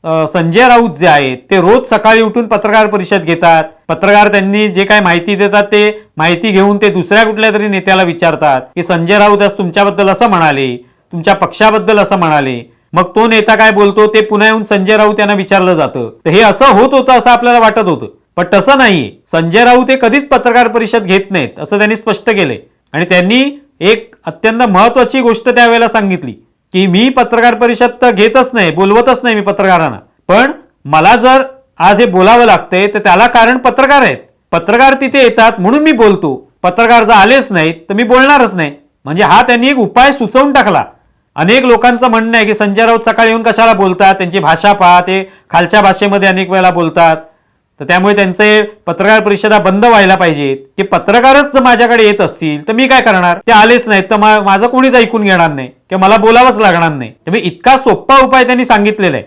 संजय राऊत जे आहेत ते रोज सकाळी उठून पत्रकार परिषद घेतात. पत्रकार त्यांनी जे काय माहिती देतात ते माहिती घेऊन ते दुसऱ्या कुठल्या तरी नेत्याला विचारतात की संजय राऊत आज तुमच्याबद्दल असं म्हणाले, तुमच्या पक्षाबद्दल असं म्हणाले. मग तो नेता काय बोलतो ते पुन्हा येऊन संजय राऊत यांना विचारलं जातं. तर हे असं होत होतं असं आपल्याला वाटत होतं, पण तसं नाही. संजय राऊत हे कधीच पत्रकार परिषद घेत नाहीत असं त्यांनी स्पष्ट केलंय. आणि त्यांनी एक अत्यंत महत्वाची गोष्ट त्यावेळेला सांगितली की मी पत्रकार परिषद तर घेतच नाही, बोलवतच नाही मी पत्रकारांना, पण मला जर आज हे बोलावं लागतंय तर त्याला कारण पत्रकार आहेत. पत्रकार तिथे येतात म्हणून मी बोलतो. पत्रकार जर आलेच नाहीत तर मी बोलणारच नाही. म्हणजे हा त्यांनी एक उपाय सुचवून टाकला. अनेक लोकांचं म्हणणं आहे की संजय राऊत सकाळी येऊन कशाला बोलतात, त्यांची भाषा पहा, ते खालच्या भाषेमध्ये अनेक वेळेला बोलतात, तर त्यामुळे त्यांचे पत्रकार परिषदा बंद व्हायला पाहिजेत. की पत्रकारच जर माझ्याकडे येत असतील तर मी काय करणार, ते आलेच नाहीत तर माझं कोणीच ऐकून घेणार नाही किंवा मला बोलावंच लागणार नाही. त्यामुळे इतका सोपा उपाय त्यांनी सांगितलेला आहे.